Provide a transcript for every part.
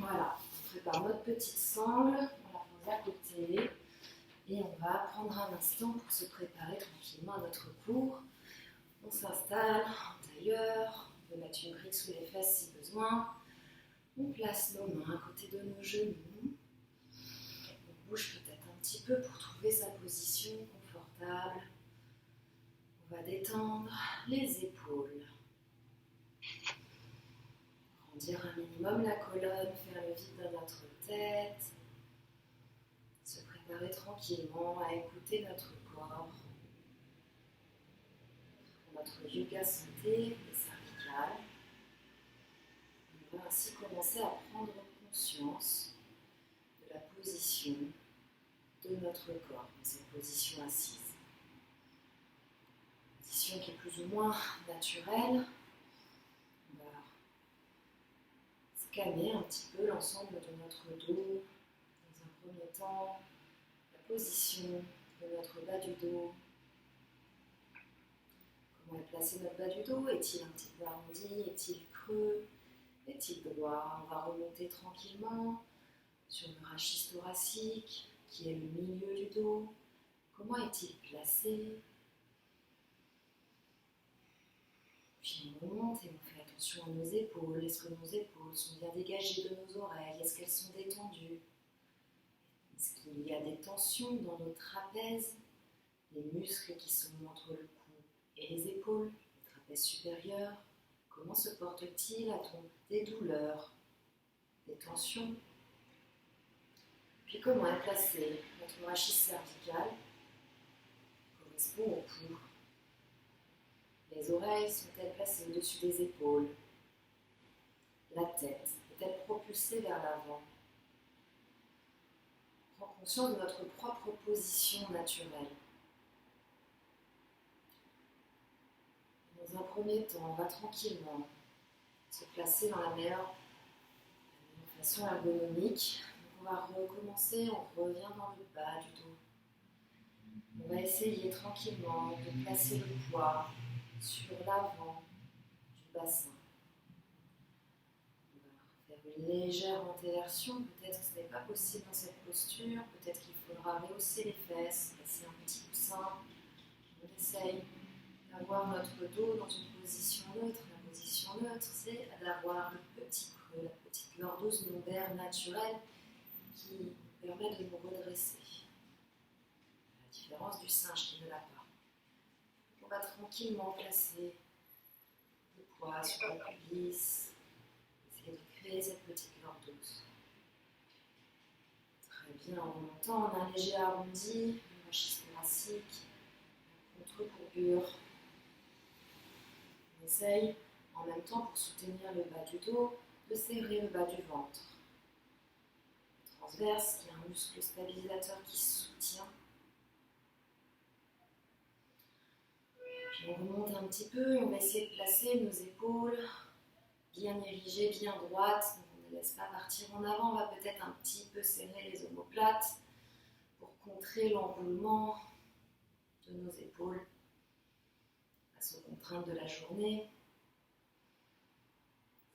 Voilà, on prépare notre petite sangle, on la pose à côté et on va prendre un instant pour se préparer tranquillement à notre cours. On s'installe en tailleur, on peut mettre une brique sous les fesses si besoin. On place nos mains à côté de nos genoux. On bouge peut-être un petit peu pour trouver sa position confortable. On va détendre les épaules. Grandir un minimum la colonne, faire le vide dans notre tête. Se préparer tranquillement à écouter notre corps. Pour notre yoga santé et cervicale. On va ainsi commencer à prendre conscience de la position de notre corps, dans cette position assise. Position qui est plus ou moins naturelle. On va scanner un petit peu l'ensemble de notre dos. Dans un premier temps, la position de notre bas du dos. Comment est placé notre bas du dos? Est-il un petit peu arrondi? Est-il creux? Est-il droit? On va remonter tranquillement sur le rachis thoracique, qui est le milieu du dos. Comment est-il placé? Puis on remonte et on fait attention à nos épaules. Est-ce que nos épaules sont bien dégagées de nos oreilles? Est-ce qu'elles sont détendues? Est-ce qu'il y a des tensions dans nos trapèzes? Les muscles qui sont entre le cou et les épaules, le trapèze supérieur. Comment se porte-t-il? A-t-on des douleurs? Des tensions? Puis comment est placé notre rachis cervical? Correspond au cou. Les oreilles sont-elles placées au-dessus des épaules? La tête est-elle propulsée vers l'avant? Prends conscience de notre propre position naturelle. Dans un premier temps, on va tranquillement se placer dans la meilleure façon ergonomique. On va recommencer, on revient dans le bas du dos. On va essayer tranquillement de placer le poids sur l'avant du bassin. On va faire une légère antéversion. Peut-être que ce n'est pas possible dans cette posture. Peut-être qu'il faudra rehausser les fesses, passer un petit coussin. On essaye d'avoir notre dos dans une position neutre. La position neutre, c'est d'avoir le petit creux, la petite lordose lombaire naturelle qui permet de nous redresser. À la différence du singe qui ne l'a pas. On va tranquillement placer le poids sur le pubis, essayer de créer cette petite lordose. Très bien, en remontant, on a un léger arrondi, le rachis thoracique, contre-courbure. On essaye, en même temps, pour soutenir le bas du dos, de serrer le bas du ventre. Le transverse, qui est un muscle stabilisateur qui soutient. Puis on remonte un petit peu, on va essayer de placer nos épaules bien érigées, bien droites. On ne les laisse pas partir en avant, on va peut-être un petit peu serrer les omoplates pour contrer l'enroulement de nos épaules face aux contraintes de la journée.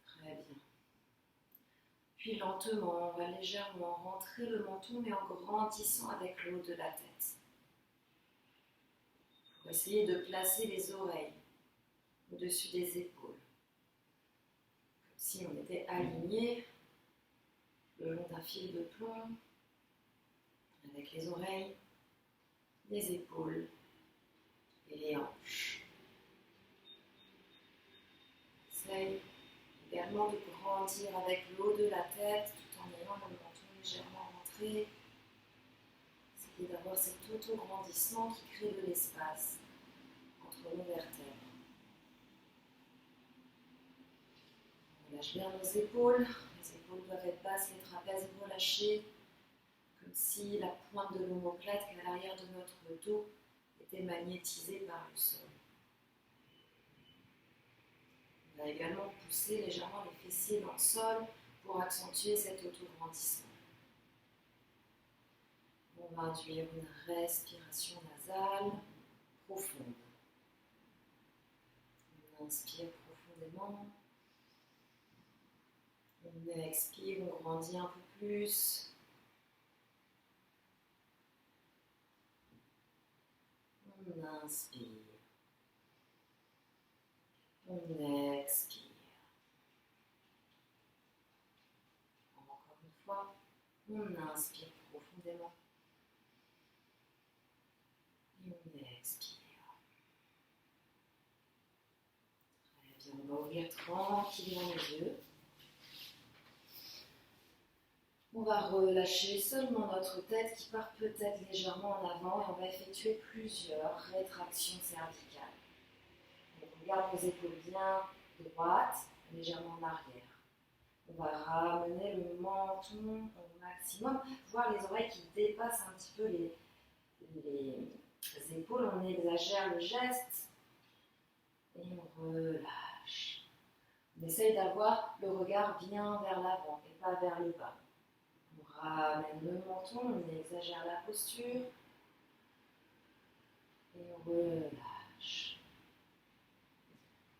Très bien. Puis lentement, on va légèrement rentrer le menton, mais en grandissant avec le haut de la tête. On va essayer de placer les oreilles au-dessus des épaules. Comme si on était aligné le long d'un fil de plomb, avec les oreilles, les épaules et les hanches. Essaye également de grandir avec le haut de la tête tout en ayant le menton légèrement rentré. Essayez d'avoir cet auto-grandissement qui crée de l'espace entre nos vertèbres. On lâche bien nos épaules. Les épaules doivent être basses, les trapèzes relâchés, comme si la pointe de l'omoplate qui est à l'arrière de notre dos était magnétisée par le sol. On va également pousser légèrement les fessiers dans le sol pour accentuer cet auto-grandissement. On va induire une respiration nasale profonde. On inspire profondément. On expire, on grandit un peu plus. On inspire. On expire. Encore une fois, on inspire profondément. Et on expire. Très bien, on va ouvrir tranquillement les yeux. On va relâcher seulement notre tête qui part peut-être légèrement en avant et on va effectuer plusieurs rétractions cervicales. Donc on garde nos épaules bien droites, légèrement en arrière. On va ramener le menton au maximum, voir les oreilles qui dépassent un petit peu les épaules. On exagère le geste et on relâche. On essaye d'avoir le regard bien vers l'avant et pas vers le bas. On ramène le menton, on exagère la posture et on relâche.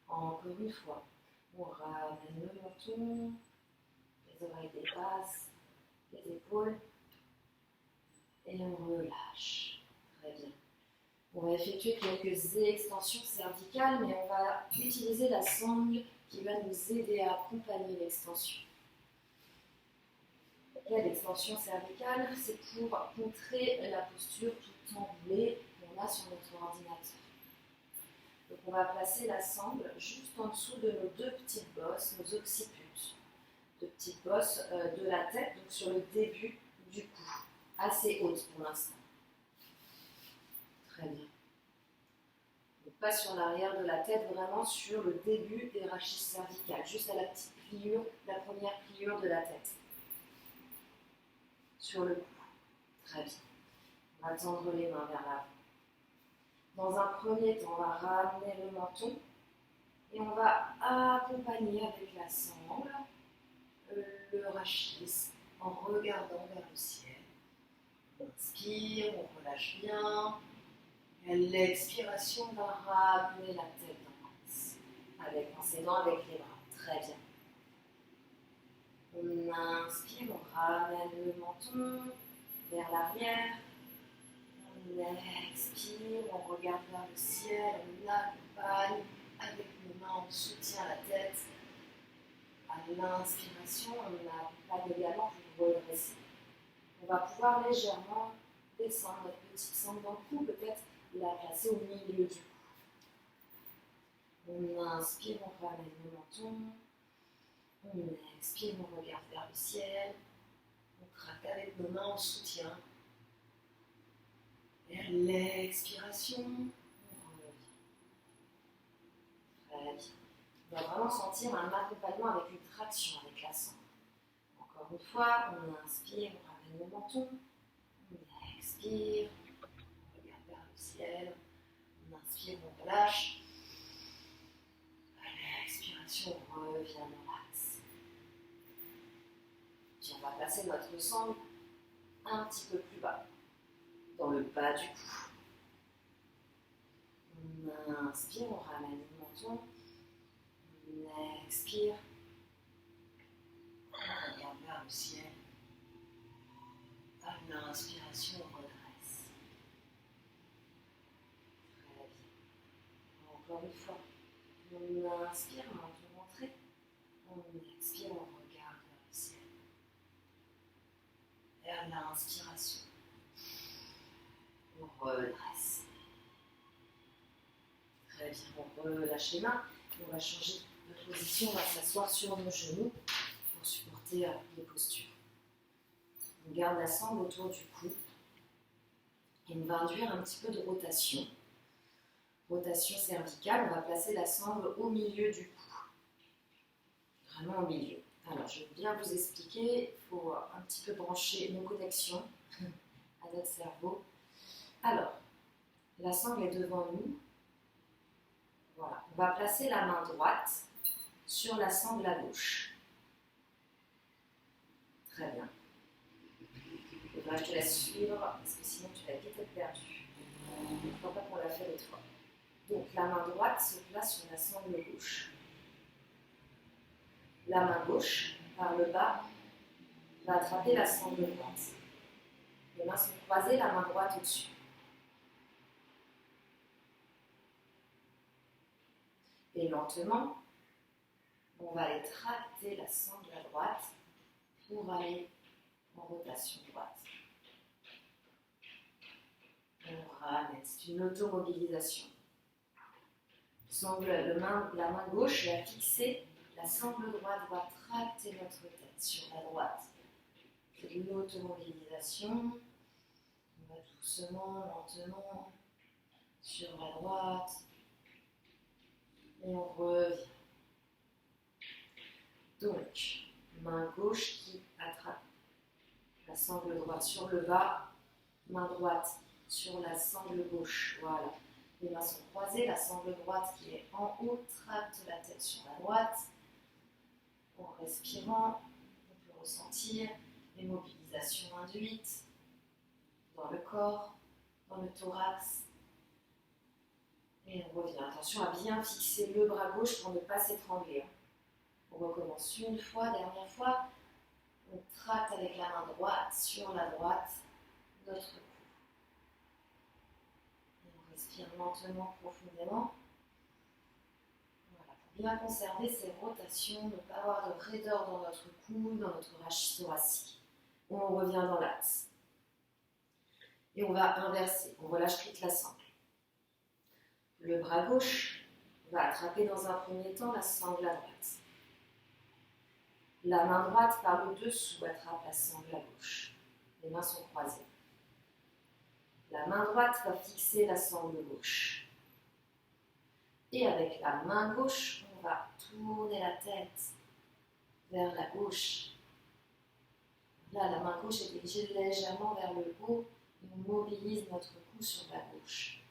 Encore une fois, on ramène le menton, les oreilles dépassent, les épaules et on relâche. Très bien. On va effectuer quelques extensions cervicales, mais on va utiliser la sangle qui va nous aider à accompagner l'extension. Quelle extension cervicale? C'est pour contrer la posture tout enroulée qu'on a sur notre ordinateur. Donc on va placer la sangle juste en dessous de nos deux petites bosses, nos occiputes. Deux petites bosses de la tête, donc sur le début du cou, assez haute pour l'instant. Très bien. Donc pas sur l'arrière de la tête, vraiment sur le début des rachis cervicales, juste à la petite pliure, la première pliure de la tête. Sur le cou. Très bien. On va tendre les mains vers l'avant. Dans un premier temps, on va ramener le menton et on va accompagner avec la sangle le rachis en regardant vers le ciel. On inspire, on relâche bien. Et à l'expiration, on va ramener la tête en face, en s'aidant avec les bras. Très bien. On inspire, on ramène le menton vers l'arrière. On expire, on regarde vers le ciel, on accompagne avec nos mains, on soutient la tête. À l'inspiration, on accompagne également pour redresser. On va pouvoir légèrement descendre notre petite sangle dans le cou, peut-être la placer au milieu du cou. On inspire, on ramène le menton. On expire, on regarde vers le ciel. On craque avec nos mains, on soutient. Et à l'expiration, on revient. Très bien. On va vraiment sentir un accompagnement avec une traction avec la sangle. Encore une fois, on inspire, on ramène le menton. On expire, on regarde vers le ciel. On inspire, on relâche. À l'expiration, on revient dans l'axe. Puis on va placer notre sangle un petit peu plus bas, dans le bas du cou. On inspire, on ramène le menton. On expire. On regarde vers le ciel. À l'inspiration, on redresse. Très bien. Encore une fois. On inspire, menton rentré. On expire, on regarde vers le ciel. Et à l'inspiration, on redresse. Très bien, on relâche les mains. On va changer de position, on va s'asseoir sur nos genoux pour supporter les postures. On garde la sangle autour du cou et on va induire un petit peu de rotation. Rotation cervicale, on va placer la sangle au milieu du cou. Vraiment au milieu. Alors, je vais bien vous expliquer, il faut un petit peu brancher nos connexions à notre cerveau. Alors, la sangle est devant nous. Voilà, on va placer la main droite sur la sangle à gauche. Très bien. Et là, je te laisse suivre parce que sinon tu vas vite être perdu. Je ne crois pas qu'on l'a fait l'autre fois. Donc la main droite se place sur la sangle gauche. La main gauche par le bas va attraper la sangle droite. Les mains sont croisées, la main droite au-dessus. Et lentement, on va aller tracter la sangle à droite pour aller en rotation droite. On ramène, c'est une automobilisation. La main gauche va fixer, la sangle droite va tracter notre tête sur la droite. C'est une automobilisation. On va doucement, lentement sur la droite. Et on revient. Donc, main gauche qui attrape la sangle droite sur le bas, main droite sur la sangle gauche. Voilà. Les mains sont croisées, la sangle droite qui est en haut tracte la tête sur la droite. En respirant, on peut ressentir les mobilisations induites dans le corps, dans le thorax. Et on revient. Attention à bien fixer le bras gauche pour ne pas s'étrangler. On recommence une fois, dernière fois. On tracte avec la main droite sur la droite notre cou. Et on respire lentement, profondément. Voilà, pour bien conserver ces rotations, ne pas avoir de raideur dans notre cou, dans notre rachis thoracique. On revient dans l'axe. Et on va inverser. On relâche toute la sangle. Le bras gauche va attraper dans un premier temps la sangle à droite. La main droite par le dessous attrape la sangle à gauche. Les mains sont croisées. La main droite va fixer la sangle gauche. Et avec la main gauche, on va tourner la tête vers la gauche. Là, la main gauche est dirigée légèrement vers le haut et on mobilise notre cou sur la gauche.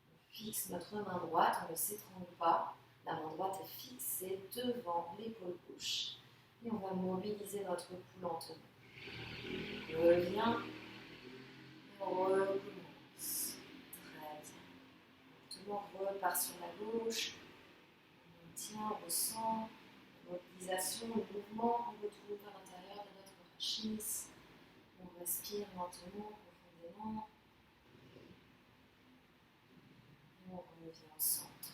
On fixe notre main droite, on ne s'étrangle pas. La main droite est fixée devant l'épaule gauche. Et on va mobiliser notre cou lentement. On revient. Et on recommence. Très bien. Lentement, on repart sur la gauche. On maintient, on ressent la mobilisation, le mouvement qu'on retrouve à l'intérieur de notre rachis. On respire lentement, profondément. Et on revient au centre.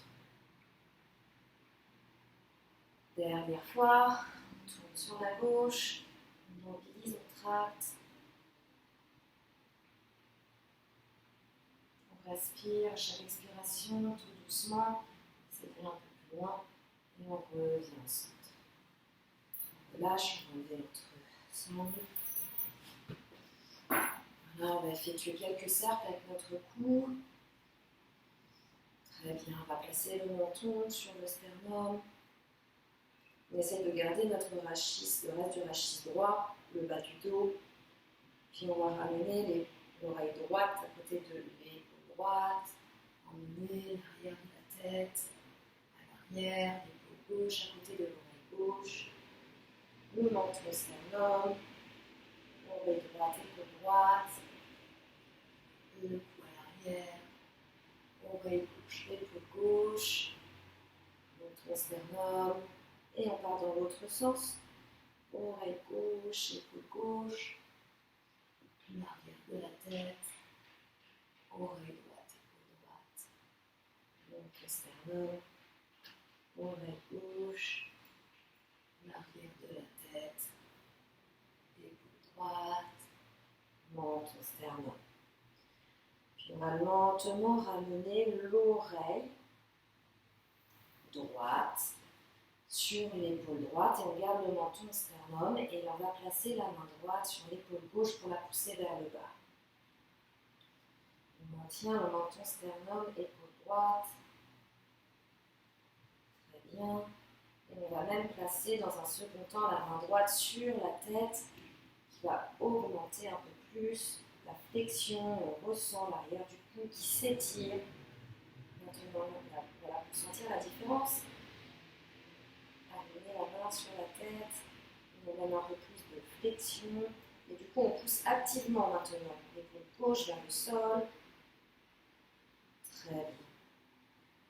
Dernière fois. On tourne sur la gauche, on mobilise, on tracte. On respire, chaque expiration, tout doucement. C'est un peu plus loin. Et on revient au centre. On relâche, on enlève notre sangle. Voilà, on va effectuer quelques cercles avec notre cou. Très bien, on va placer le menton sur le sternum. On essaie de garder notre rachis, le reste du rachis droit, le bas du dos. Puis on va ramener l'oreille droite à côté de l'épaule droite. Emmener l'arrière de la tête à l'arrière, l'épaule gauche à côté de l'oreille gauche. Le menton sternum, oreille droite, épaule droite. Le cou à l'arrière, oreille gauche, épaule gauche. Menton sternum. Et on part dans l'autre sens. Oreille gauche, épaule gauche. L'arrière de la tête. Oreille droite, épaule droite. Menton sternum. Oreille gauche. L'arrière de la tête. Épaule droite. Menton sternum. Puis on va lentement ramener l'oreille droite sur l'épaule droite et on garde le menton sternum et on va placer la main droite sur l'épaule gauche pour la pousser vers le bas. On maintient le menton sternum, épaule droite. Très bien. Et on va même placer dans un second temps la main droite sur la tête qui va augmenter un peu plus la flexion. On ressent l'arrière du cou qui s'étire. Maintenant, voilà, pour sentir la différence. Amener la main sur la tête, on donne un peu plus de flexion et du coup on pousse activement maintenant l'épaule gauche vers le sol. Très bien.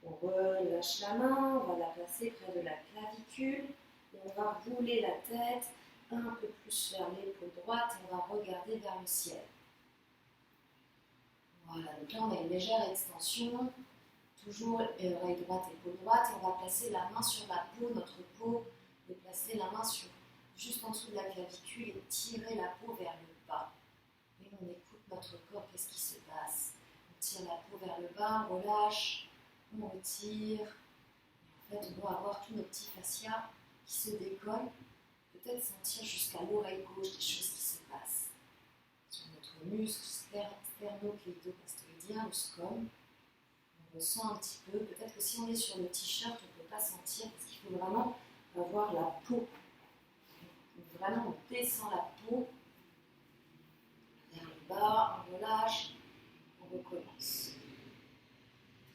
On relâche la main, on va la placer près de la clavicule et on va rouler la tête un peu plus vers l'épaule droite et on va regarder vers le ciel. Voilà, donc là on a une légère extension, toujours oreille droite, épaule droite, et on va placer la main sur la peau, notre peau, et placer la main juste en dessous de la clavicule et tirer la peau vers le bas. Et on écoute notre corps, qu'est-ce qui se passe? On tire la peau vers le bas, on relâche, on retire. Et en fait, on doit avoir tous nos petits fascias qui se décollent, peut-être sentir jusqu'à l'oreille gauche des choses qui se passent. Sur notre muscle sternocléido-mastoïdien, le scom, on ressent un petit peu. Peut-être que si on est sur le t-shirt, on ne peut pas sentir parce qu'il faut vraiment avoir la peau. Vraiment, on descend la peau vers le bas, on relâche, on recommence.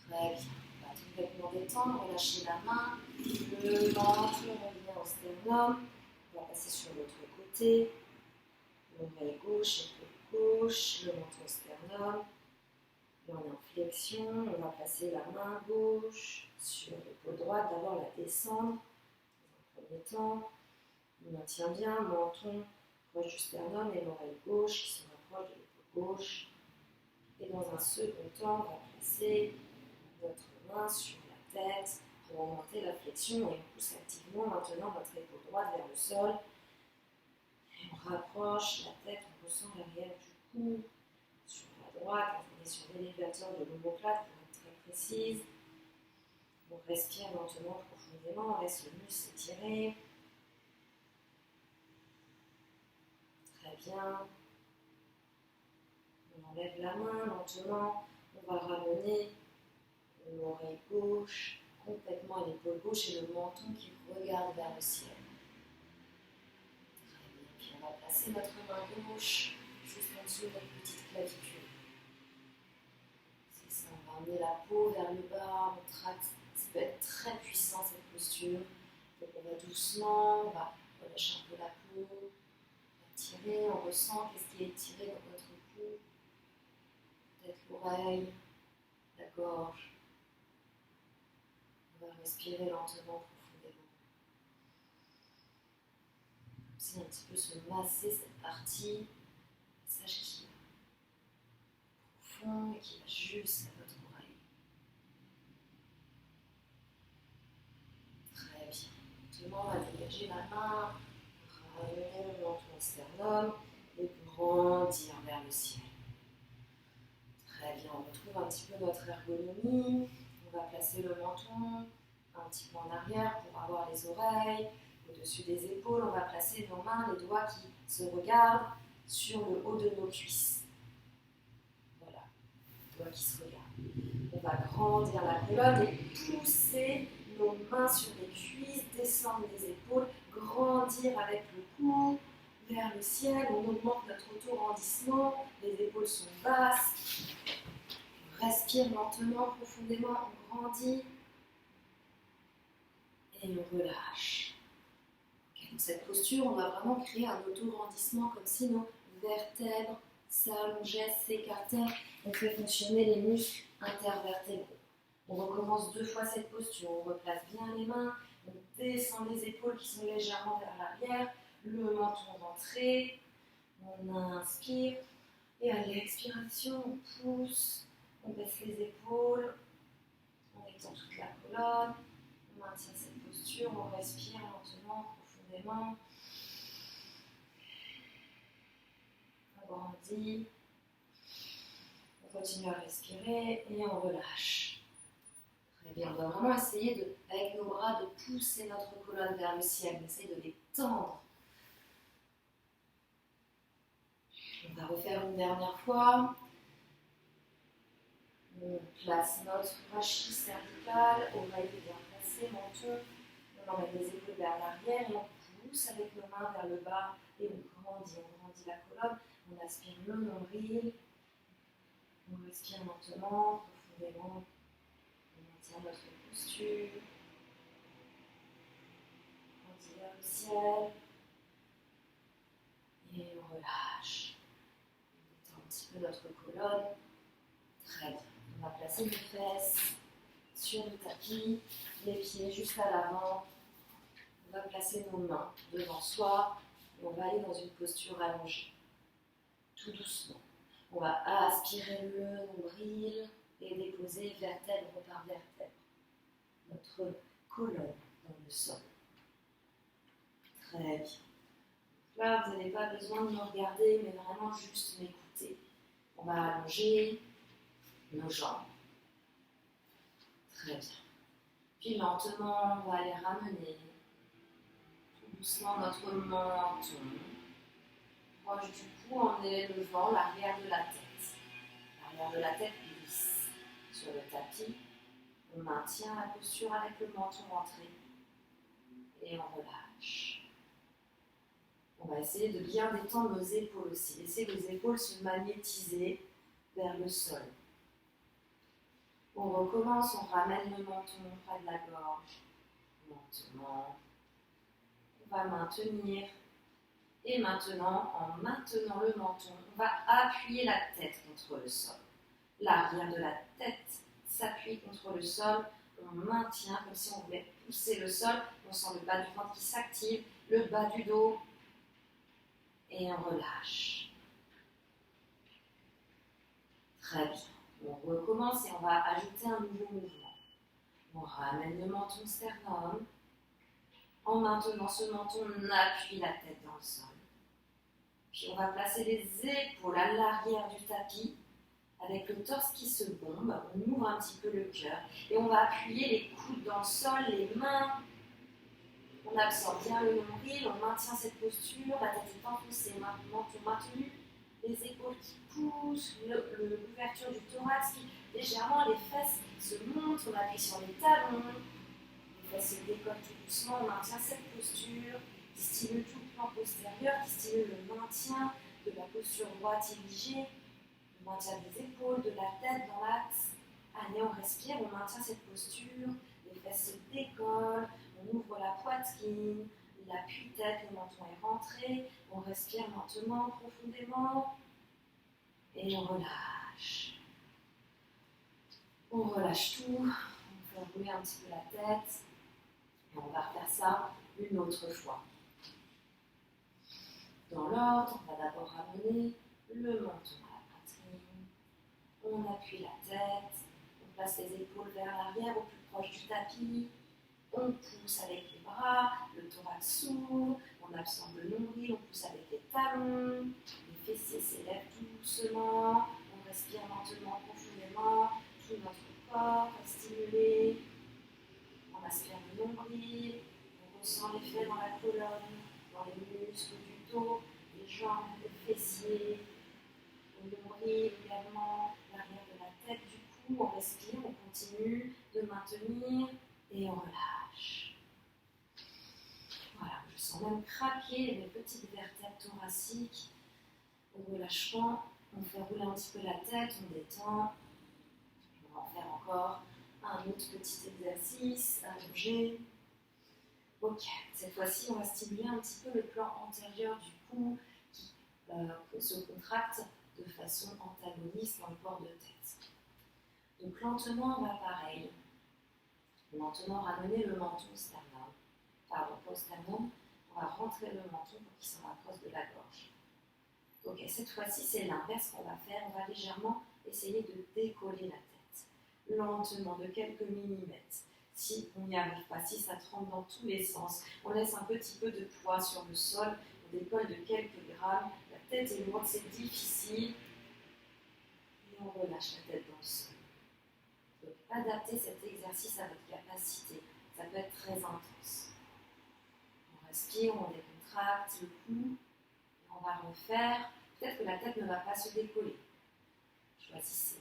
Très bien. On va complètement détendre, relâcher la main, le ventre revient au sternum. On va passer sur l'autre côté, l'oreille gauche, épaule gauche, le menton sternum. Là, on est en flexion, on va placer la main gauche sur l'épaule droite, d'abord la descendre dans un premier temps. On maintient bien, menton proche du sternum et l'oreille gauche qui se rapproche de l'épaule gauche. Et dans un second temps, on va placer notre main sur la tête pour augmenter la flexion et on pousse activement maintenant notre épaule droite vers le sol. Et on rapproche la tête, on ressent l'arrière du cou sur la droite, on est sur l'élévateur de l'omoplate pour être très précise. On respire lentement, profondément, on laisse le muscle s'étirer. Très bien. On enlève la main lentement, on va ramener l'oreille gauche complètement à l'épaule gauche et le menton qui regarde vers le ciel. Très bien. Puis on va placer notre main gauche juste en dessous de notre petite clavicule. C'est ça, on va emmener la peau vers le bas, on tracte. Ça peut être très puissant cette posture. Donc on va doucement, on va relâcher un peu la peau, on va tirer, on ressent qu'est-ce qui est étiré dans notre cou. Peut-être l'oreille, la gorge. On va respirer lentement, profondément. Comme si un petit peu se masser cette partie, passage qui est profond et qui va jusqu'à votre oreille. Très bien. Maintenant, on va dégager la main, ramener le menton au sternum et grandir vers le ciel. Très bien, on retrouve un petit peu notre ergonomie. On va placer le menton un petit peu en arrière pour avoir les oreilles. Au-dessus des épaules, on va placer nos mains, les doigts qui se regardent sur le haut de nos cuisses. Voilà, les doigts qui se regardent. On va grandir la colonne et pousser nos mains sur les cuisses, descendre les épaules, grandir avec le cou vers le ciel. On augmente notre auto-grandissement, les épaules sont basses. On respire lentement, profondément, on grandit et on relâche. Dans cette posture, on va vraiment créer un auto-grandissement comme si nos vertèbres s'allongeaient, s'écartaient. On fait fonctionner les muscles intervertébraux. On recommence 2 fois cette posture. On replace bien les mains, on descend les épaules qui sont légèrement vers l'arrière, le menton rentré. On inspire et à l'expiration, on pousse, on baisse les épaules, on étend toute la colonne, on maintient cette posture, on respire lentement. Profondément. On grandit. On continue à respirer et on relâche. Très bien. On va vraiment essayer, avec nos bras, de pousser notre colonne vers le ciel. On essaie de les tendre. On va refaire une dernière fois. On place notre rachis cervical, oreille bien placée, menton. On emmène les épaules vers l'arrière et on pousse avec nos mains vers le bas et on grandit la colonne, on aspire le nombril, on respire lentement, profondément, on maintient notre posture, on grandit vers le ciel et on relâche. On détend un petit peu notre colonne, très bien. On va placer les fesses sur le tapis, les pieds juste à l'avant. On va placer nos mains devant soi, Et on va aller dans une posture allongée, tout doucement. On va aspirer le nombril et déposer vertèbre par vertèbre notre colonne dans le sol. Très bien. Là, vous n'avez pas besoin de me regarder, mais vraiment juste m'écouter. On va allonger nos jambes. Très bien. Puis lentement, on va aller ramener tout doucement notre menton proche du cou en élevant l'arrière de la tête. L'arrière de la tête glisse sur le tapis. On maintient la posture avec le menton rentré et on relâche. On va essayer de bien détendre nos épaules aussi. Laissez vos épaules se magnétiser vers le sol. On recommence, on ramène le menton près de la gorge. Lentement. On va maintenir. Et maintenant, en maintenant le menton, on va appuyer la tête contre le sol. L'arrière de la tête s'appuie contre le sol. On maintient comme si on voulait pousser le sol. On sent le bas du ventre qui s'active, le bas du dos. Et on relâche. Très bien. On recommence et on va ajouter un nouveau mouvement. On ramène le menton sternum. En maintenant ce menton, on appuie la tête dans le sol. Puis on va placer les épaules à l'arrière du tapis avec le torse qui se bombe. On ouvre un petit peu le cœur et on va appuyer les coudes dans le sol, les mains. On absorbe bien le nombril, on maintient cette posture, la tête est enfoncée, menton maintenu, les épaules qui poussent, l'ouverture du thorax qui légèrement, les fesses se montent, on appuie sur les talons, les fesses se décollent tout doucement, on maintient cette posture, qui stimule tout le plan postérieur, qui stimule le maintien de la posture droite érigée, le maintien des épaules, de la tête dans l'axe. Allez, on respire, on maintient cette posture, les fesses se décollent, on ouvre la poitrine, l'appui-tête, le menton est rentré, on respire lentement, profondément, et on relâche. On relâche tout, on fait rouler un petit peu la tête, et on va refaire ça une autre fois. Dans l'ordre, on va d'abord ramener le menton à la poitrine, on appuie la tête, on place les épaules vers l'arrière au plus proche du tapis, on pousse avec les bras, le thorax s'ouvre, on absorbe le nombril, on pousse avec les talons, les fessiers s'élèvent doucement, on respire lentement, profondément, tout notre corps est stimulé, on aspire le nombril, on ressent l'effet dans la colonne, dans les muscles du dos, les jambes, les fessiers, le nombril également, l'arrière de la tête, du cou, on respire, on continue de maintenir et on relâche. Voilà, je sens même craquer mes petites vertèbres thoraciques. Au relâchement, on fait rouler un petit peu la tête, on détend. On va en faire encore un autre petit exercice, allongé. Ok, cette fois-ci, on va stimuler un petit peu le plan antérieur du cou qui se contracte de façon antagoniste dans le port de tête. Donc lentement, on va pareil. Lentement ramener le menton sternum. Pardon, pas au sternum. On va rentrer le menton pour qu'il se rapproche de la gorge. Ok, cette fois-ci, c'est l'inverse qu'on va faire. On va légèrement essayer de décoller la tête. Lentement, de quelques millimètres. Si on n'y arrive pas, si ça tremble dans tous les sens, on laisse un petit peu de poids sur le sol. On décolle de quelques grammes. La tête est lourde, c'est difficile. Et on relâche la tête dans le sol. Donc, adaptez cet exercice à votre capacité. Ça peut être très intense. On respire, on décontracte le cou. Et on va refaire. Peut-être que la tête ne va pas se décoller. Choisissez.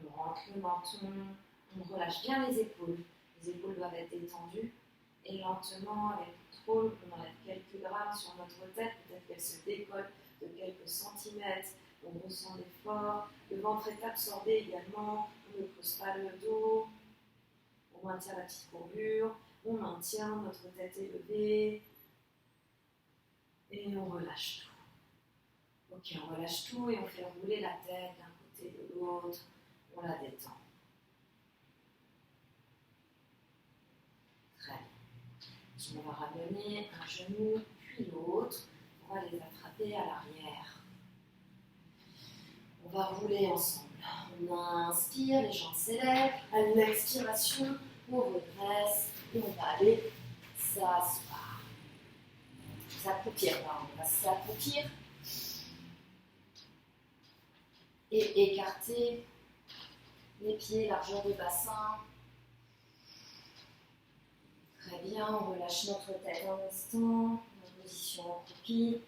On rentre le menton. On relâche bien les épaules. Les épaules doivent être détendues. Et lentement, avec contrôle, on enlève quelques grammes sur notre tête. Peut-être qu'elle se décolle de quelques centimètres. On ressent l'effort. Le ventre est absorbé également. On ne creuse pas le dos. On maintient la petite courbure. On maintient notre tête élevée. Et on relâche tout. Ok, on relâche tout et on fait rouler la tête d'un côté de l'autre. On la détend. Très bien. On va ramener un genou puis l'autre. On va les attraper à l'arrière. On va rouler ensemble. On inspire, les jambes s'élèvent. À l'expiration, on redresse et on va aller s'asseoir. S'accroupir, pardon. On va s'accroupir et écarter les pieds, largeur de bassin. Très bien, on relâche notre tête un instant, en position accroupie.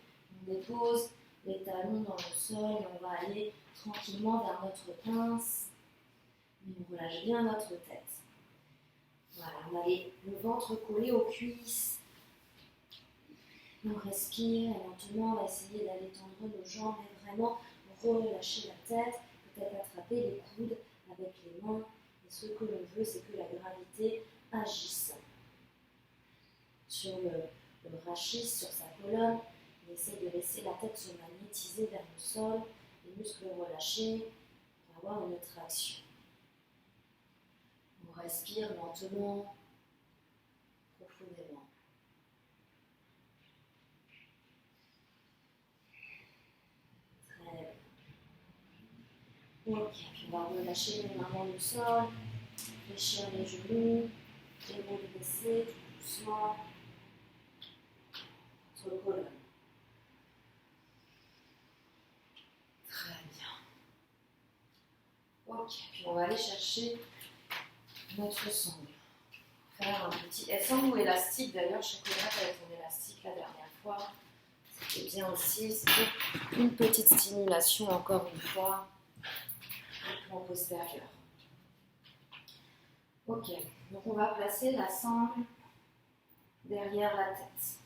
On dépose les talons dans le sol et on va aller tranquillement vers notre pince. Mais on relâche bien notre tête. Voilà, on a le ventre collé aux cuisses. On respire et lentement on va essayer d'aller tendre nos jambes et vraiment relâcher la tête, peut-être attraper les coudes avec les mains. Et ce que l'on veut, c'est que la gravité agisse sur le rachis, sur sa colonne. On essaie de laisser la tête se magnétiser vers le sol, les muscles relâchés pour avoir une traction. On respire lentement, profondément. Très bien. Ok, puis on va relâcher les mains dans le sol, fléchir les genoux, épaules baissées, tout doucement, sur le colonne. Très bien. Ok, puis on va aller chercher notre sangle. Faire un petit sangle ou élastique. D'ailleurs, chez Cobra, avec ton élastique la dernière fois, c'était bien aussi. C'était une petite stimulation, encore une fois, du plan postérieur. Ok, donc on va placer la sangle derrière la tête.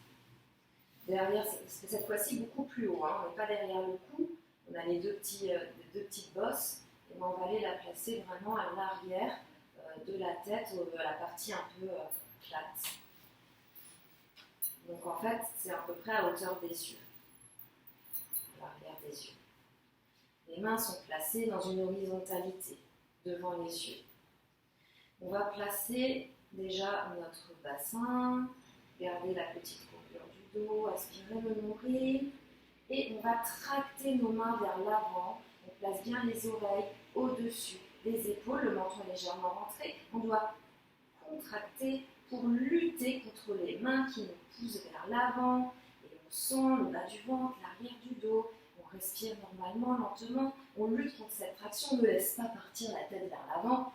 Derrière, cette fois-ci beaucoup plus haut, hein. On n'est pas derrière le cou, on a les deux petites bosses, et on va aller la placer vraiment à l'arrière de la tête, à la partie un peu plate. Donc en fait, c'est à peu près à hauteur des yeux, à l'arrière des yeux. Les mains sont placées dans une horizontalité devant les yeux. On va placer déjà notre bassin, garder la petite courbure du dos, aspirer le nombril et on va tracter nos mains vers l'avant. On place bien les oreilles au-dessus des épaules, le menton est légèrement rentré. On doit contracter pour lutter contre les mains qui nous poussent vers l'avant et on sent le bas du ventre, l'arrière du dos. On respire normalement, lentement. On lutte contre cette traction, on ne laisse pas partir la tête vers l'avant.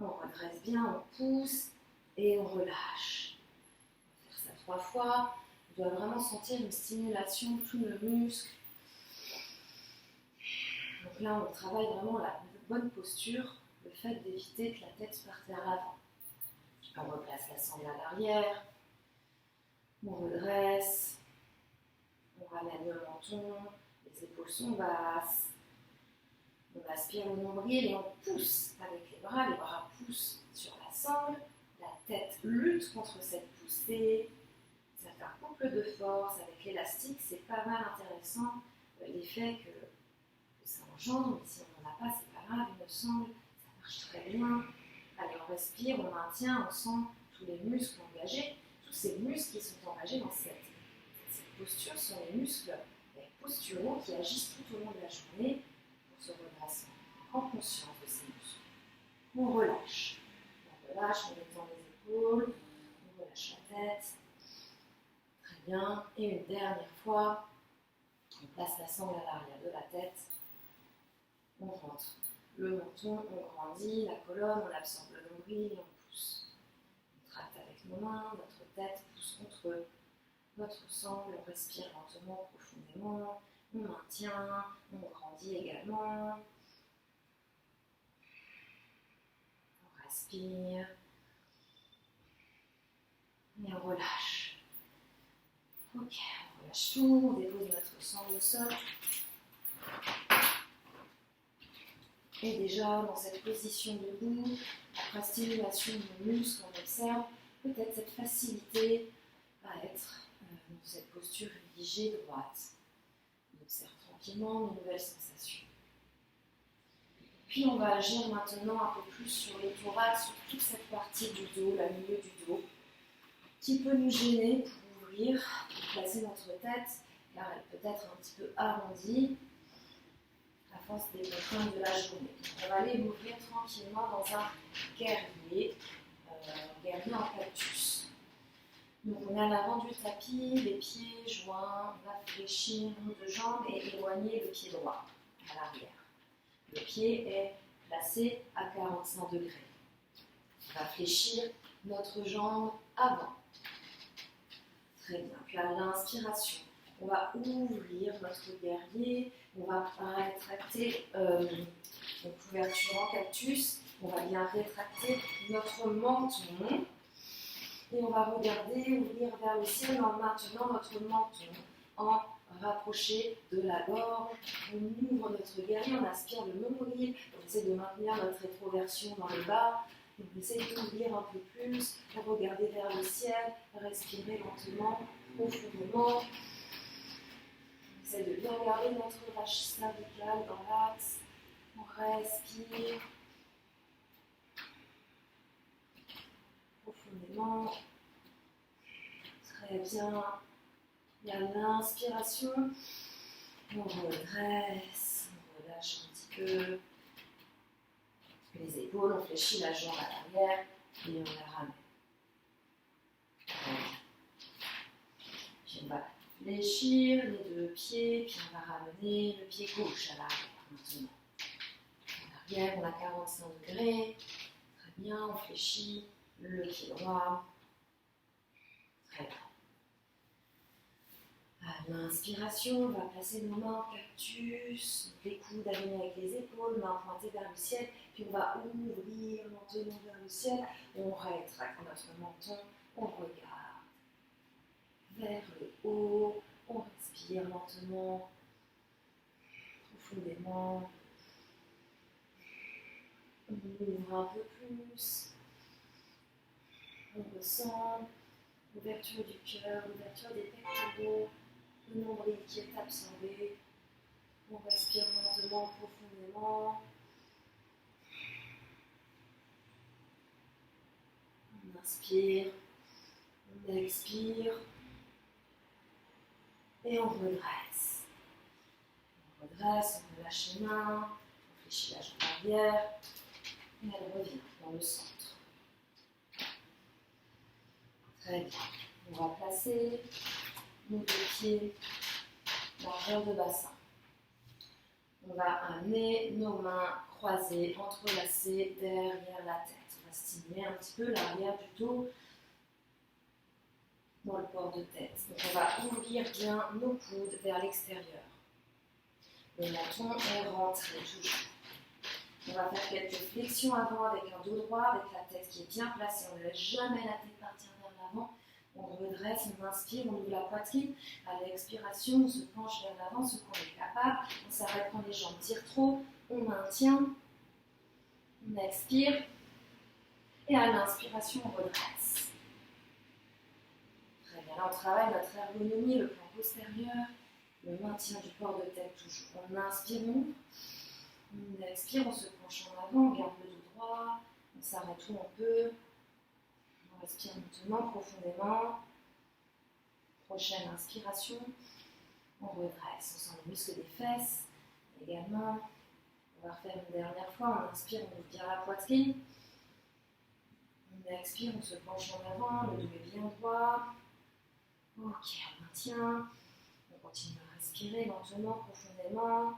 On redresse bien, on pousse et on relâche. On va faire ça 3 fois. On doit vraiment sentir une stimulation de tout le muscle. Donc là, on travaille vraiment la bonne posture, le fait d'éviter que la tête parte vers l'avant. On replace la sangle à l'arrière. On redresse. On ramène le menton. Les épaules sont basses. On aspire le nombril et on pousse avec les bras poussent sur la sangle, la tête lutte contre cette poussée, ça fait un couple de force avec l'élastique, c'est pas mal intéressant l'effet que ça engendre, mais si on n'en a pas, c'est pas grave, une sangle, ça marche très bien. Allez, on respire, on maintient, on sent tous les muscles engagés, tous ces muscles qui sont engagés dans cette posture sont les muscles posturaux qui agissent tout au long de la journée pour se redresser. On prend conscience de ces muscles. On relâche. On relâche, on détend les épaules, on relâche la tête. Très bien. Et une dernière fois, on place la sangle à l'arrière de la tête. On rentre le menton, on grandit, la colonne, on absorbe le nombril et on pousse. On tracte avec nos mains, notre tête pousse contre notre sangle, on respire lentement, profondément, on maintient, on grandit également. On respire et on relâche. Ok, on relâche tout, on dépose notre sangle au sol. Et déjà, dans cette position debout, après stimulation de nos muscles, on observe peut-être cette facilité à être dans cette posture privilégiée droite. On observe tranquillement nos nouvelles sensations. Puis on va agir maintenant un peu plus sur le thorax, sur toute cette partie du dos, le milieu du dos, qui peut nous gêner pour ouvrir, pour placer notre tête car elle peut être un petit peu arrondie à force des contraintes de la journée. Donc, on va aller l'ouvrir tranquillement dans un guerrier, en cactus. Donc on est à l'avant du tapis, les pieds joints, on va fléchir nos deux jambes et éloigner le pied droit à l'arrière. Le pied est placé à 45 degrés. On va fléchir notre jambe avant. Très bien. Puis à l'inspiration, on va ouvrir notre guerrier, on va rétracter notre couverture en cactus, on va bien rétracter notre menton et on va regarder, ouvrir vers le ciel en maintenant notre menton, en rapproché de la gorge. On ouvre notre guerrier, on aspire le nombril, on essaie de maintenir notre rétroversion dans le bas. On essaie d'ouvrir un peu plus, regarder vers le ciel, respirer lentement, profondément. On essaie de bien garder notre rachis cervical dans l'axe. On respire profondément. Très bien. Et à l'inspiration, on redresse, on relâche un petit peu les épaules, on fléchit la jambe à l'arrière et on la ramène. Puis on va fléchir les deux pieds, puis on va ramener le pied gauche à l'arrière maintenant. À l'arrière, on a 45 degrés. Très bien, on fléchit le pied droit. Très bien. À l'inspiration, on va placer nos mains en cactus, les coudes alignés avec les épaules, mains pointées vers le ciel, puis on va ouvrir lentement vers le ciel, on rétracte notre menton, on regarde vers le haut, on respire lentement, profondément, on ouvre un peu plus, on ressent l'ouverture du cœur, l'ouverture des pectoraux, le nombril qui est absorbé. On respire lentement, profondément. On inspire, on expire et on redresse. On redresse, on relâche les mains, on fléchit la jambe arrière et elle revient dans le centre. Très bien. On va placer nos deux pieds largeur de bassin. On va amener nos mains croisées, entrelacées derrière la tête. On va stimuler un petit peu l'arrière du dos dans le port de tête. Donc on va ouvrir bien nos coudes vers l'extérieur. Le menton est rentré toujours. On va faire quelques flexions avant avec un dos droit, avec la tête qui est bien placée. On ne laisse jamais la tête partir vers l'avant. On redresse, on inspire, on ouvre la poitrine. À l'expiration, on se penche vers l'avant, ce qu'on est capable. On s'arrête quand les jambes tirent trop. On maintient. On expire. Et à l'inspiration, on redresse. Très bien. Là, on travaille notre ergonomie, le plan postérieur, le maintien du port de tête toujours. On inspire, on expire, on se penche en avant, on garde le dos droit. On s'arrête où on peut. On respire lentement, profondément. Prochaine inspiration. On redresse. On sent les muscles des fesses également. On va refaire une dernière fois. On inspire, on ouvre bien la poitrine. On expire, on se penche en avant. Le dos est bien droit. Ok, on maintient. On continue à respirer lentement, profondément.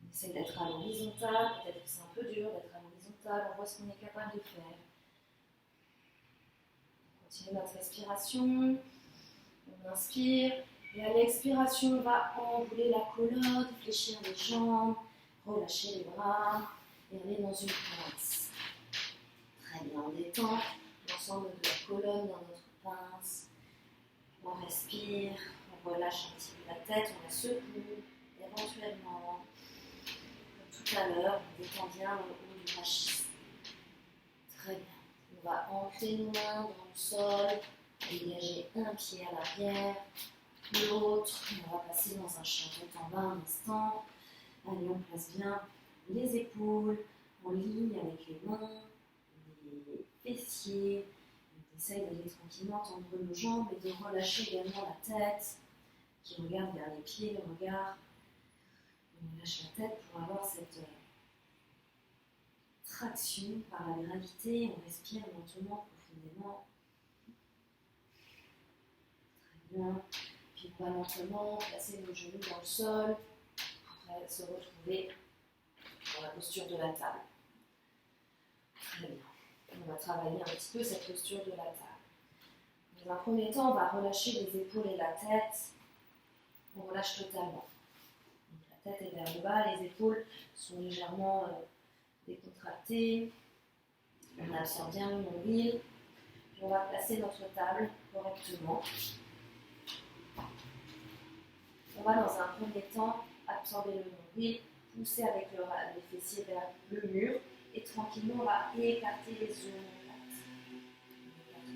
On essaie d'être à l'horizontale. Peut-être que c'est un peu dur d'être à l'horizontale. On voit ce qu'on est capable de faire. Continue notre respiration, on inspire, et à l'expiration, on va enrouler la colonne, fléchir les jambes, relâcher les bras, et aller dans une pince. Très bien, on détend l'ensemble de la colonne dans notre pince. On respire, on relâche un petit peu la tête, on la secoue, éventuellement, comme tout à l'heure, on détend bien le haut du rachis. Très bien. On va ancrer nos mains dans le sol, dégager un pied à l'arrière, l'autre. On va passer dans un chapeau en bas un instant. Allez, on place bien les épaules en ligne avec les mains, les fessiers. On essaye d'aller tranquillement tendre nos jambes et de relâcher également la tête. qui regarde vers les pieds, le regard. On lâche la tête pour avoir cette traction par la gravité. On respire lentement, profondément. Très bien. Puis on va lentement placer nos genoux dans le sol. Après se retrouver dans la posture de la table. Très bien. On va travailler un petit peu cette posture de la table. Dans un premier temps, on va relâcher les épaules et la tête. On relâche totalement. Donc, la tête est vers le bas, les épaules sont légèrement décontractées. On absorbe bien le nombril. Puis on va placer notre table correctement. On va dans un premier temps absorber le nombril, pousser avec les fessiers vers le mur et tranquillement on va écarter les omoplates.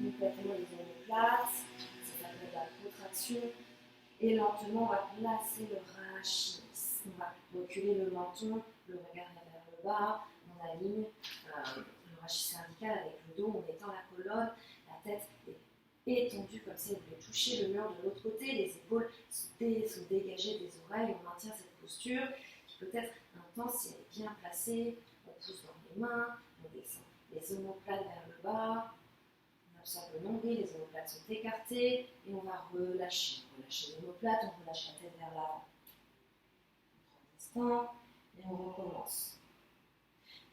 On écarte complètement les omoplates, ça s'appelle la protraction. Et lentement, on va placer le rachis. On va reculer le menton, le regard est vers le bas. On aligne le rachis cervical avec le dos en mettant la colonne. La tête est étendue comme si elle voulait toucher le mur de l'autre côté. Les épaules sont dégagées des oreilles. On maintient cette posture qui peut être intense si elle est bien placée. On pousse dans les mains, on descend les omoplates vers le bas. On absorbe le nombril, les omoplates sont écartées et on va relâcher. On relâche les omoplates, on relâche la tête vers l'avant. On prend un instant et on recommence.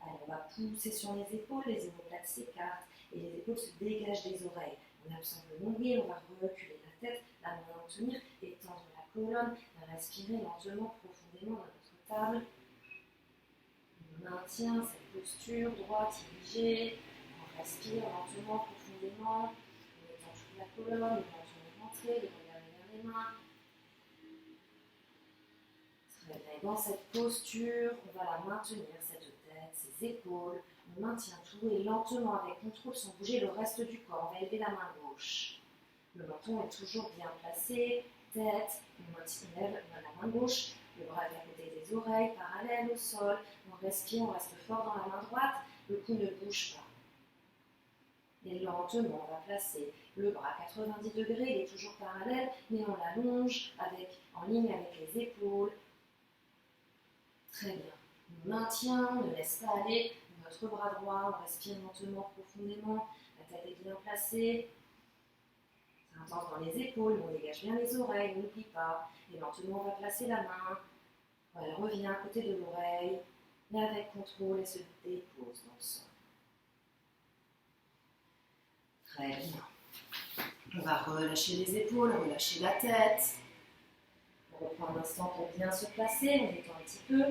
Allez, on va pousser sur les épaules, les omoplates s'écartent et les épaules se dégagent des oreilles. On absorbe le nombril, on va reculer la tête, la main en tenir, étendre la colonne, respirer lentement, profondément dans notre table. On maintient cette posture droite, dirigée. On respire lentement, profondément. On étend toute la colonne, le menton est rentré, le regard est vers les mains. Très bien. Et dans cette posture, on va la maintenir, cette tête, ces épaules. On maintient tout et lentement, avec contrôle, sans bouger le reste du corps. On va élever la main gauche. Le menton est toujours bien placé. Tête, on lève la main gauche. Le bras est à côté des oreilles, parallèle au sol. On respire, on reste fort dans la main droite. Le cou ne bouge pas. Et lentement, on va placer le bras à 90 degrés. Il est toujours parallèle, mais on l'allonge en ligne avec les épaules. Très bien. On maintient, on ne laisse pas aller notre bras droit. On respire lentement, profondément. La tête est bien placée. C'est intense dans les épaules, on dégage bien les oreilles, n'oublie pas. Et lentement, on va placer la main. Elle revient à côté de l'oreille. Et avec contrôle, elle se dépose dans le sol. Très bien. On va relâcher les épaules, relâcher la tête. On reprend un instant pour bien se placer, on détend un petit peu.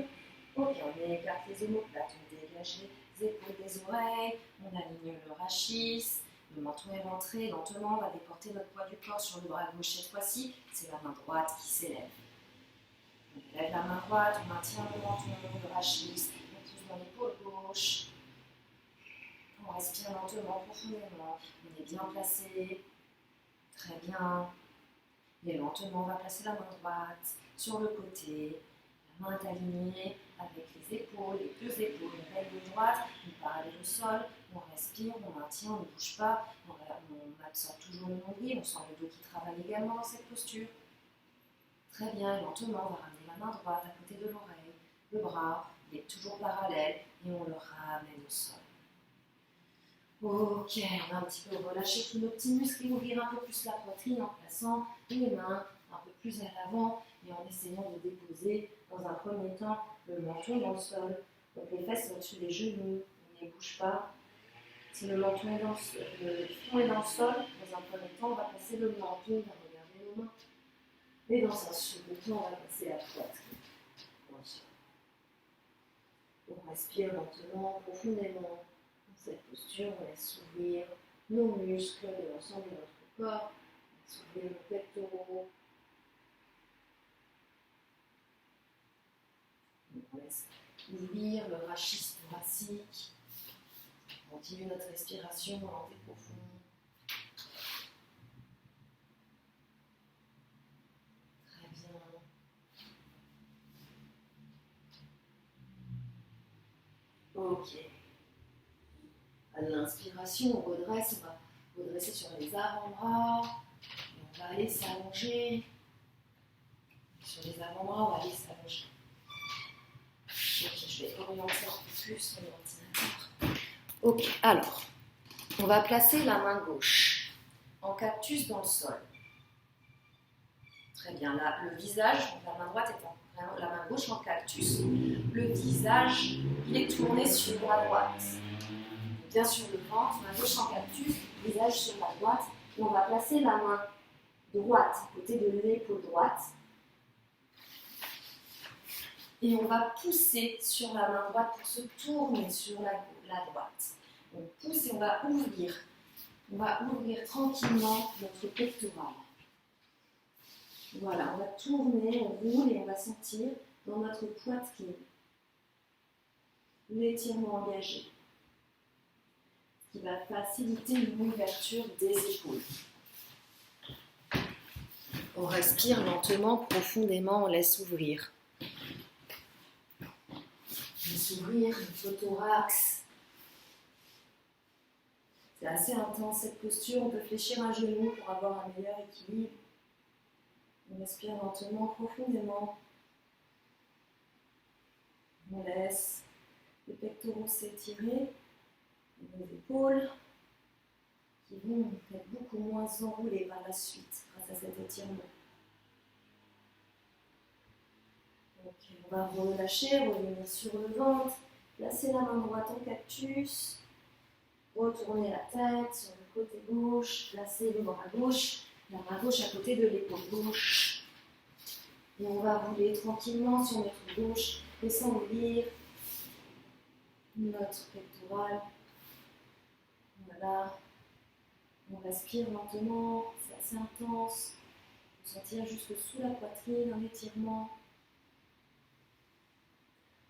Ok, on écarte les omoplates, on dégage les épaules des oreilles, on aligne le rachis, le menton est rentré, lentement on va déporter notre poids du corps sur le bras gauche cette fois-ci, c'est la main droite qui s'élève. On élève la main droite, on maintient le menton, le rachis, on pousse dans l'épaule gauche. On respire lentement, profondément, on est bien placé, très bien. Et lentement, on va placer la main droite sur le côté. La main est alignée avec les épaules, les deux épaules, une règle droite, une parallèle au sol. On respire, on maintient, on ne bouge pas. On absorbe toujours le nombril, on sent le dos qui travaille également dans cette posture. Très bien, et lentement, on va ramener la main droite à côté de l'oreille. Le bras, il est toujours parallèle et on le ramène au sol. Ok, on va un petit peu relâcher tous nos petits muscles et ouvrir un peu plus la poitrine en plaçant les mains un peu plus à l'avant et en essayant de déposer dans un premier temps le menton dans le sol. Donc les fesses sont au-dessus des genoux, on ne bouge pas. Si le menton est dans le sol, le front est dans le sol, dans un premier temps, on va passer le menton, on va regarder nos mains. Et dans un second temps, on va passer la poitrine dans le sol. On respire lentement, profondément. Cette posture, on laisse s'ouvrir nos muscles de l'ensemble de notre corps, on laisse s'ouvrir nos pectoraux, on laisse ouvrir le rachis thoracique, on continue notre respiration lente et profonde. Très bien. Ok. À l'inspiration, on redresse, on va redresser sur les avant-bras, et on va aller s'allonger. Sur les avant-bras, on va aller s'allonger. Ok, je vais orienter un peu plus mon ordinateur. Ok, alors, on va placer la main gauche en cactus dans le sol. Très bien, là, le visage, donc la main droite est la main gauche en cactus. Le visage, il est tourné sur la droite. Bien sûr, le ventre, main gauche en cactus, visage sur la droite. Et on va placer la main droite à côté de l'épaule droite. Et on va pousser sur la main droite pour se tourner sur la droite. On pousse et on va ouvrir. On va ouvrir tranquillement notre pectoral. Voilà, on va tourner, on roule et on va sentir dans notre poitrine l'étirement engagé, qui va faciliter une ouverture des épaules. On respire lentement, profondément, on laisse ouvrir. On laisse ouvrir le thorax. C'est assez intense cette posture, on peut fléchir un genou pour avoir un meilleur équilibre. On respire lentement, profondément. On laisse les pectoraux s'étirer, nos épaules qui vont être beaucoup moins enroulées par la suite grâce à cet étirement. Donc, on va relâcher, revenir sur le ventre, placer la main droite en cactus, retourner la tête sur le côté gauche, placer le bras gauche, la main gauche à côté de l'épaule gauche. Et on va rouler tranquillement sur notre gauche, laissant ouvrir notre pectoral. Voilà. On respire lentement, c'est assez intense. On va sentir jusque sous la poitrine un étirement.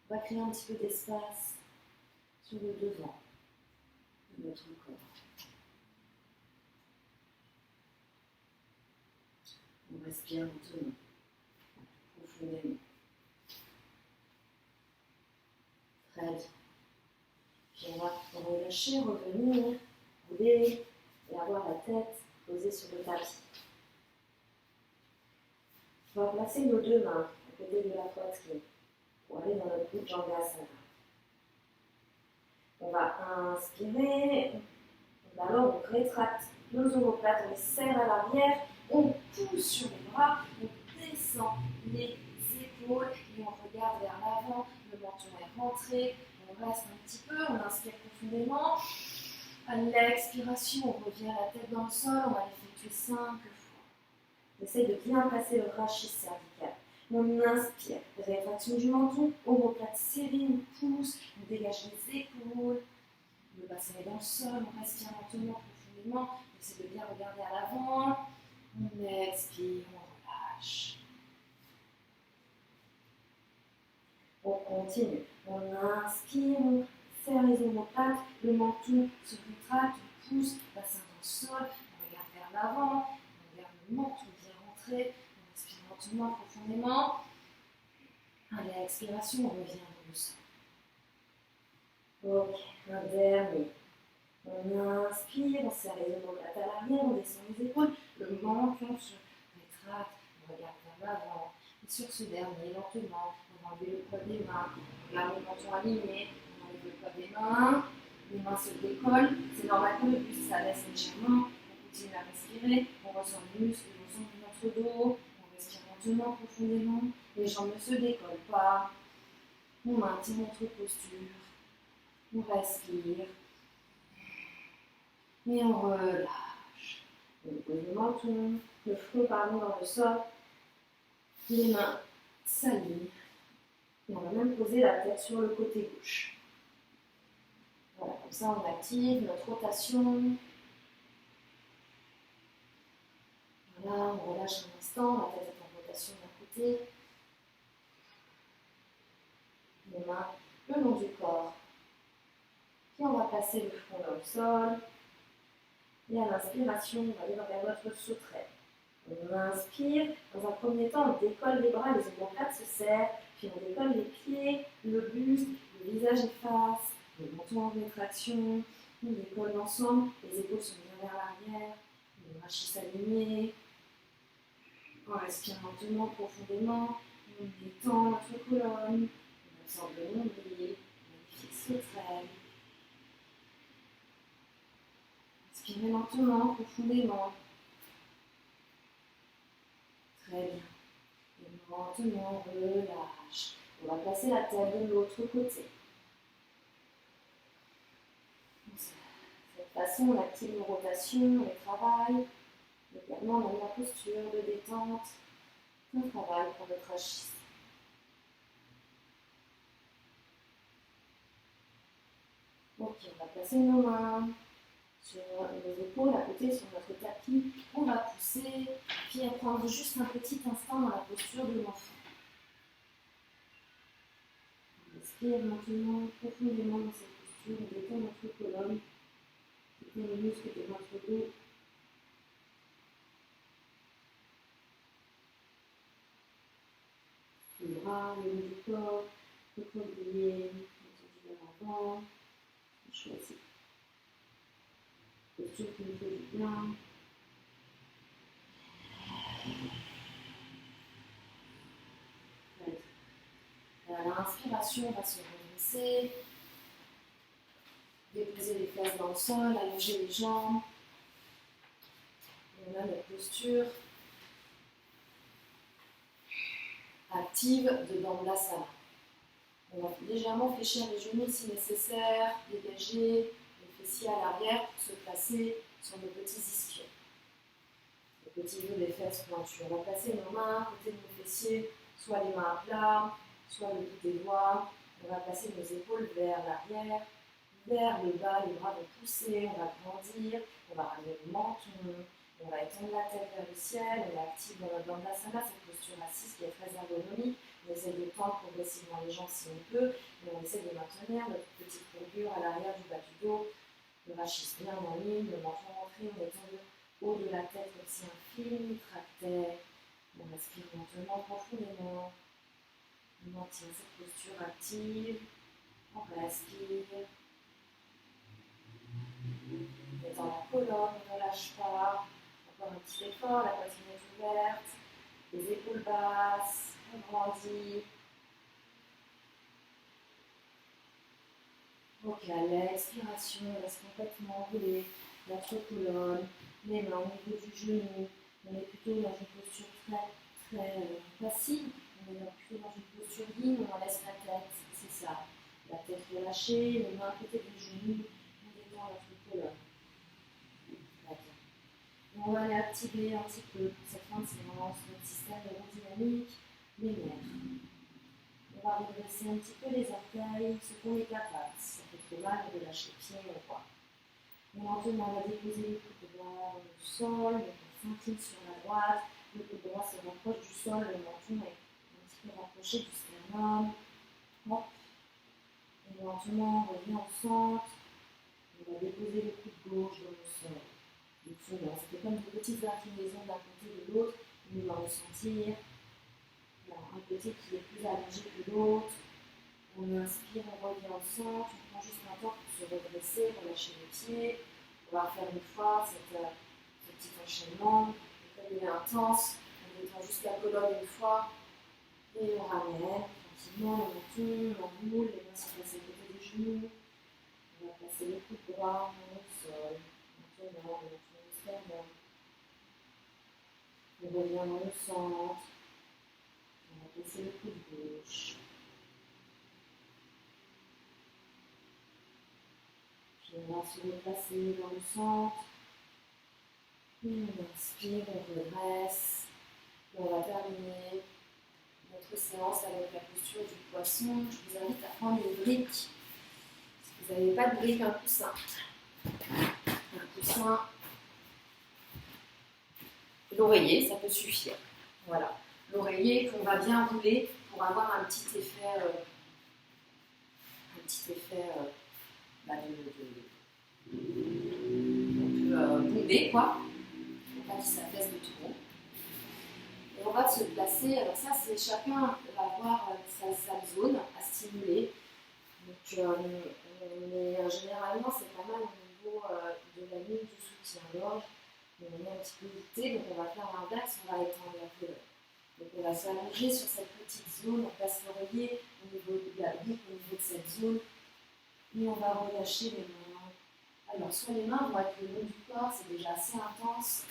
On va créer un petit peu d'espace sur le devant de notre corps. On respire lentement, profondément. Très bien. Puis on va relâcher, revenir, rouler et avoir la tête posée sur le tapis. On va placer nos deux mains à côté de la poitrine pour aller dans notre Bhujangasana. On va inspirer, d'abord on rétracte nos omoplates, on les serre à l'arrière, on pousse sur les bras, on descend les épaules et on regarde vers l'avant, le menton est rentré, on reste un petit peu, on inspire profondément. À l'expiration, on revient la tête dans le sol, on va l'effectuer 5 fois. On essaye de bien placer le rachis cervical. On inspire, rétraction du menton, omoplate serrée, on pousse, on dégage les épaules. Le bassin est dans le sol, on respire lentement, profondément. On essaie de bien regarder à l'avant. On expire, on relâche. On continue. On inspire, on serre les omoplates, le menton se rétracte, on pousse, le bassin dans le sol, on regarde vers l'avant, on regarde le menton bien rentré, on respire lentement, profondément. À l'expiration, on revient dans le sol. Ok, un dernier. On inspire, on serre les omoplates à l'arrière, on descend les épaules, le menton se rétracte, on regarde vers l'avant. Et sur ce dernier, lentement, on va enlever le poids des mains, on garde le menton aligné, on enlève le poids des mains, les mains se décollent, c'est normal que le buste s'abaisse légèrement, on continue à respirer, on ressent les muscles au centre de notre dos, on respire lentement, profondément, les jambes ne se décollent pas, on maintient notre posture, on respire, et on relâche. On pose le menton, le front dans le sol, les mains s'alignent. Et on va même poser la tête sur le côté gauche. Voilà, comme ça on active notre rotation. Voilà, on relâche un instant, la tête est en rotation d'un côté. Les mains le long du corps. Puis on va placer le front dans le sol. Et à l'inspiration, on va aller vers notre sauterelle. On inspire, dans un premier temps, on décolle les bras, les omoplates se serrent, puis on décolle les pieds, le buste, le visage efface, le menton en rétraction, on décolle l'ensemble, les épaules sont bien vers l'arrière, le rachis aligné. On respire lentement, profondément. On détend notre colonne. On absorbe le nombril. On fixe le trait. Inspirez lentement, profondément. Très bien. Et lentement, relâche. On va placer la tête de l'autre côté. De cette façon, on active nos rotations, le travail. Également dans la posture de détente. On travaille pour notre rachis. Ok, on va placer nos mains sur nos épaules, à côté sur notre tapis. On va pousser, puis prendre juste un petit instant dans la posture de l'enfant. On respire lentement, profondément dans cette posture. On détend notre colonne, on détend les muscles de notre dos. Les bras, le haut du corps, le collier, le vers l'avant. On choisit. Posture qui nous fait du bien. À l'inspiration, on va se redresser, déposer les fesses dans le sol, allonger les jambes. On a notre posture active de Dandasana. On va légèrement fléchir les genoux si nécessaire, dégager les fessiers à l'arrière pour se placer sur nos petits ischions. Le petit bout des fesses pointues. On va placer nos mains à côté de nos fessiers, soit les mains à plat, soit le bout des doigts. On va placer nos épaules vers l'arrière, vers le bas, les bras vont pousser, on va grandir, on va ramener le menton, on va étendre la tête vers le ciel, on active dans notre Dandasana, cette posture assise qui est très ergonomique. On essaie de tendre progressivement les jambes si on peut, mais on essaie de maintenir notre petite courbure à l'arrière du bas du dos, le rachis bien en ligne, le menton rentré, on étend le haut de la tête comme si un film tractait. On respire lentement, profondément. On maintient cette posture active. On respire. On étend la colonne, on ne lâche pas. Encore un petit effort, la poitrine est ouverte. Les épaules basses. On grandit. Ok, à l'expiration, on laisse complètement rouler notre colonne, les mains au niveau du genou. On est plutôt dans une posture très passive. On est plutôt dans une posture yin, on laisse la tête, c'est ça. La tête relâchée, les mains à côté du genou, on détend notre colonne. Très bien. On va aller activer un petit peu pour cette fin de séance notre système aérodynamique, les nerfs. On va redresser un petit peu les orteils, ce qu'on est capable. Si ça fait trop mal, on relâche les pieds, on voit. Lentement, on va déposer le coude droit au sol, le coude s'incline sur la droite, le coude droit se rapproche du sol, le menton est un petit peu rapproché du sternum. Hop. Et lentement, on revient au centre. On va déposer le coude gauche dans le sol. Le second, ça fait comme de petites inclinaisons d'un côté et de l'autre. On va ressentir. Un côté qui est plus allongé que l'autre. On inspire, on revient au centre, on prend juste un temps pour se redresser, relâcher les pieds. On va faire une fois ce petit enchaînement. Comme il est intense, on détend juste la colonne une fois et on ramène tranquillement le menton, l'enroule, les mains sont placées à côté des genoux. On va placer le coude droit au sol, maintenant le menton au sternum. On revient dans le centre. On va placer le coude gauche. Puis on va se replacer dans le centre. Et on inspire, on redresse. Et on va terminer notre séance avec la posture du poisson. Je vous invite à prendre une brique. Si vous n'avez pas de brique, un coussin. Un coussin. L'oreiller, ça peut suffire. Voilà. L'oreiller qu'on va bien rouler pour avoir un petit effet on peut bonder, quoi. Pour pas qu'il s'affaisse de trop. Et on va se placer, alors ça c'est chacun va avoir sa zone à stimuler. Donc généralement c'est pas mal au niveau de la ligne du soutien-gorge. On est un petit peu vité, donc on va faire l'inverse, on va étendre va s'allonger sur cette petite zone. On place l'oreiller au niveau de la brique, au niveau de cette zone. Et on va relâcher les mains. Alors, soit les mains vont être le long du corps, c'est déjà assez intense.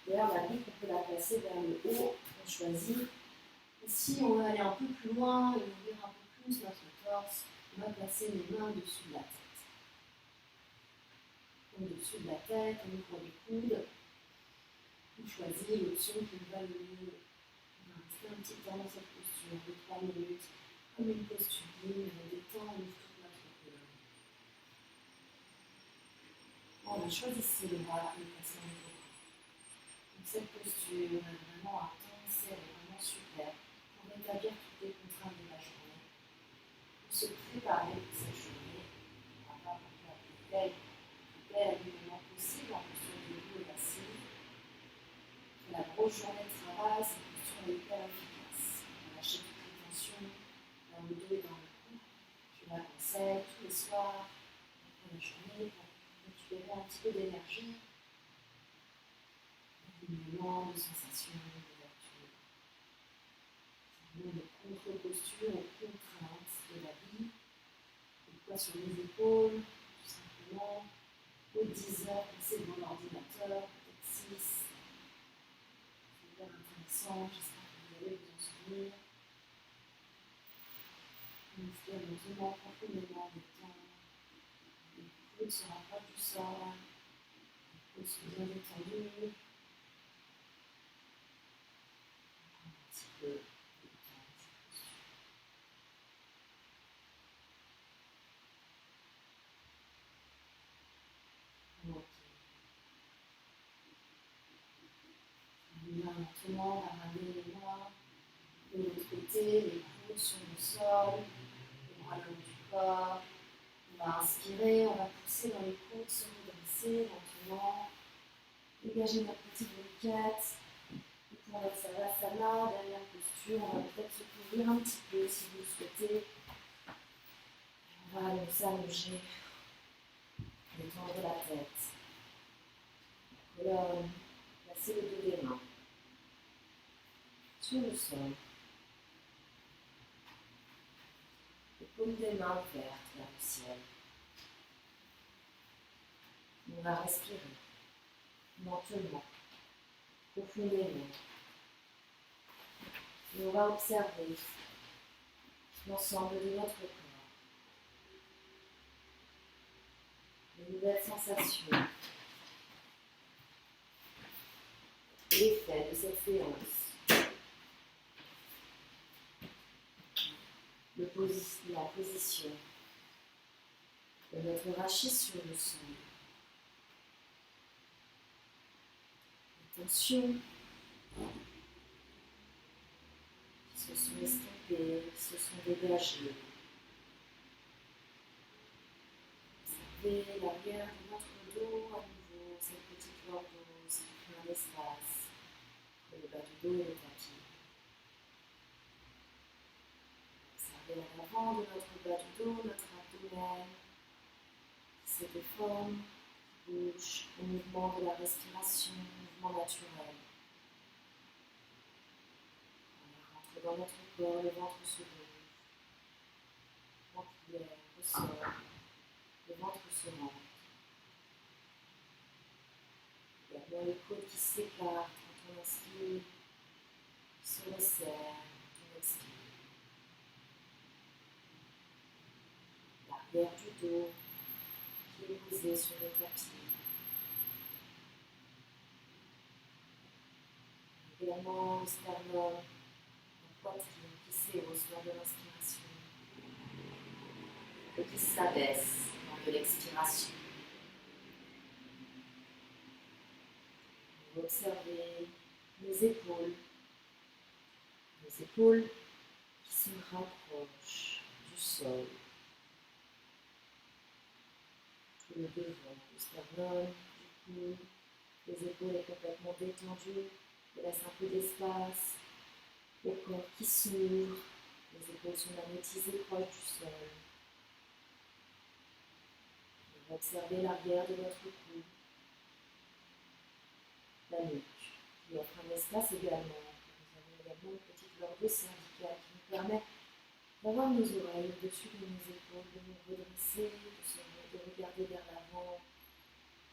D'ailleurs, la brique, on peut la placer vers le haut, on choisit. Et si on veut aller un peu plus loin et ouvrir un peu plus notre torse, on va placer les mains au-dessus de la tête. Au-dessus de la tête, on ouvre les coudes. On choisit l'option qui nous va le mieux. On va rester un petit temps dans cette posture de 3 minutes, comme une posture libre, on détend, on ouvre toute notre colonne. On va choisir le bras et le placement de vos bras. Donc cette posture est vraiment intense, elle est vraiment super pour rétablir toutes les contraintes de la journée, pour se préparer pour cette journée, pour avoir la plus belle alignement possible en posture debout et assise. La grosse journée de travail, c'est une posture hyper efficace. On va lâcher toutes les tensions dans le dos et dans le cou. Je la conseille tous les soirs, après la journée, pour récupérer un petit peu d'énergie, d'alignement, de sensations, d'ouverture. C'est vraiment une contre-posture aux contraintes de la vie. Le poids sur les épaules, tout simplement. Aux 10 heures passées devant l'ordinateur, peut-être 6. Super intéressant, j'espère que vous allez vous en souvenir. On inspire lentement, profondément, détendre. Les coudes se rapprochent du sol, les coudes sont bien détendus. Un petit peu de temps, cette posture. Ok. On va lentement ramener les mains de l'autre côté, les coudes sur le sol, les bras le long du corps. On va inspirer, on va pousser dans les coudes, se redresser lentement, dégager notre petite briquette. Et pour notre savasana, dernière posture, on va peut-être se couvrir un petit peu si vous le souhaitez. On va aller s'allonger, détendre la tête, la colonne, placer le dos des mains sur le sol. Les paumes des mains ouvertes vers le ciel. On va respirer lentement, profondément. Et on va observer l'ensemble de notre corps. Les nouvelles sensations. L'effet de cette séance. La position de notre rachis sur le sol. Les tensions qui se sont estompées, qui se sont dégagées. Observez l'arrière de notre dos à nouveau, cette petite lordose qui fait un espace entre le bas du dos et le tapis. Observez à l'avant de notre bas du dos, notre abdomen qui se déforme, qui bouge, au mouvement de la respiration, mouvement naturel. On rentre dans notre corps, le ventre se bouge, l'air ressort, le ventre se monte. Également les côtes qui s'écartent quand on inspire, se resserrent quand on expire. L'arrière du dos qui est posé sur le tapis. Également le sternum, la poitrine qui s'éhausse lors de l'inspiration et qui s'abaisse lors de l'expiration. Vous observez les épaules qui se rapprochent du sol. Tout le devant du sternum, du cou, les épaules sont complètement détendues, il laisse un peu d'espace, le corps qui s'ouvre, les épaules sont magnétisées proches du sol. Vous observez l'arrière de votre cou, la nuque, qui offre un espace également. Nous avons également une petite leur dos cervical qui nous permet d'avoir nos oreilles au-dessus de nos épaules, de nous redresser, de regarder vers l'avant,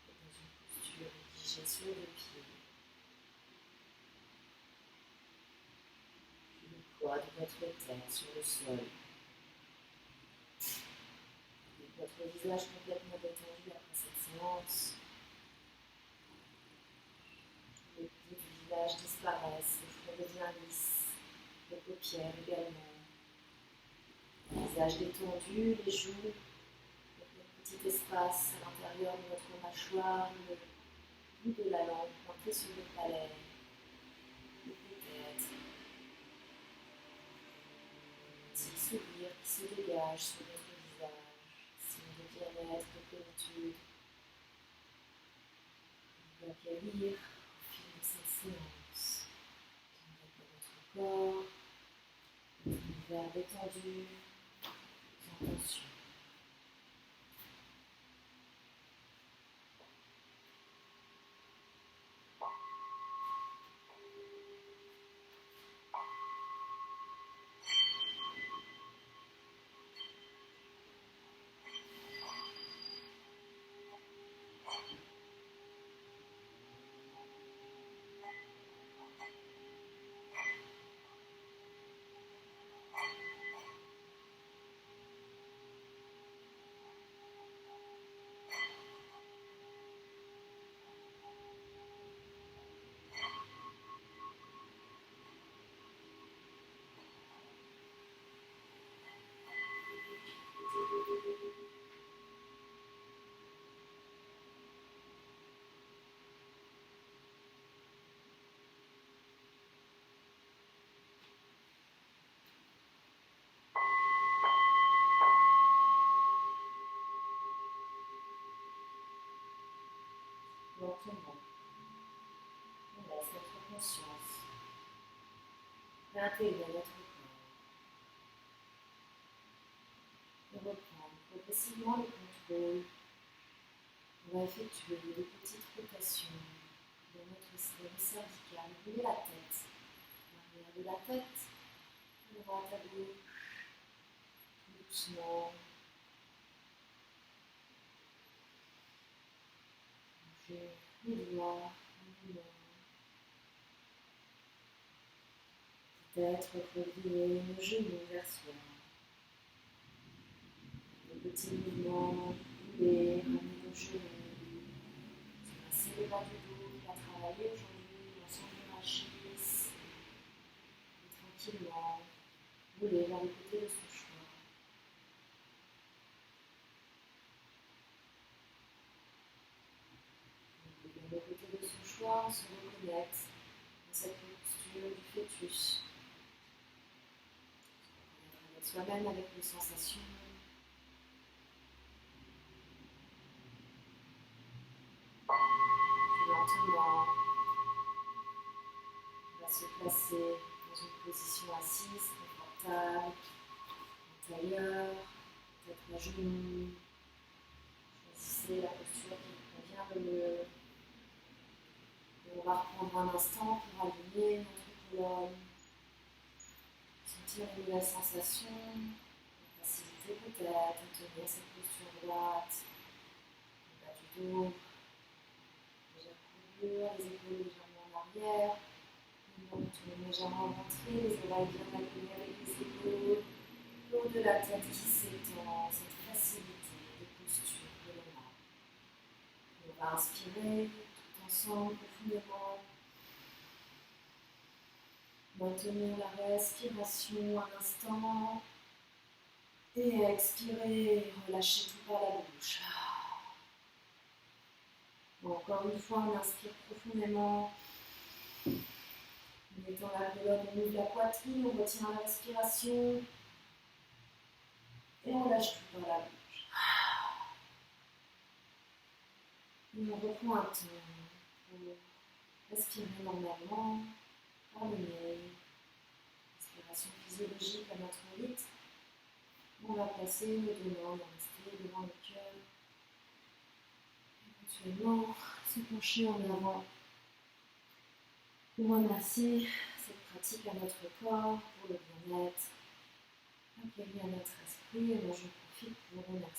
et dans une posture dirigée sur les pieds. Puis le poids de notre tête sur le sol. Et votre visage complètement détendu après cette séance. Les plis du visage disparaissent, le front devient lisse, les paupières également. Le visage détendu, les joues, le petit espace à l'intérieur de notre mâchoire, le bout de la langue pointé sur le palais, et peut-être un petit sourire qui se dégage sur notre visage, signe de bien-être, de plénitude. On va accueillir au fil de cette séance notre corps, notre univers détendu, sans tension. Lentement, on laisse notre conscience réintégrer notre corps et reprendre progressivement le contrôle. On va effectuer des petites rotations de notre cervical, bouger la tête, l'arrière de la tête, à droite, à gauche, tout doucement. Bouger les doigts, les mains. Peut-être relier nos genoux vers soi. Des petits mouvements, bouger, ramener nos genoux. Passer le bas du dos qui va travailler aujourd'hui, l'ensemble de la cheville. Et tranquillement, rouler vers le côté de son choix. Vers le côté de son choix, on se reconnecte dans cette posture du fœtus. Avec soi-même, avec nos sensations. Puis lentement, on va se placer dans une position assise, confortable, en tailleur, peut-être à genoux. Choisissez la posture qui vous convient le mieux. Et on va reprendre un instant pour aligner notre colonne. Sentir une nouvelle sensation, la facilité peut-être à tenir cette posture droite, le bas du dos, légère courbure, les épaules légèrement en arrière, le menton légèrement rentré, les oreilles bien alignées avec les épaules, le haut de la tête qui s'étend, cette facilité de posture que l'on a. On va inspirer tout ensemble profondément. Maintenir la respiration un instant et expirer, relâchez tout par la bouche. Encore une fois, on inspire profondément. En mettant la colonne, on ouvre la poitrine, on retient la respiration et on lâche tout par la bouche. Et on reprend un temps pour respirer normalement par le nez. Respiration physiologique à notre rythme. On va placer nos deux mains, on va rester devant le cœur. Éventuellement, se pencher en avant pour remercier cette pratique. pratique à notre corps pour le bien-être. Accueillir notre esprit et moi je profite pour remercier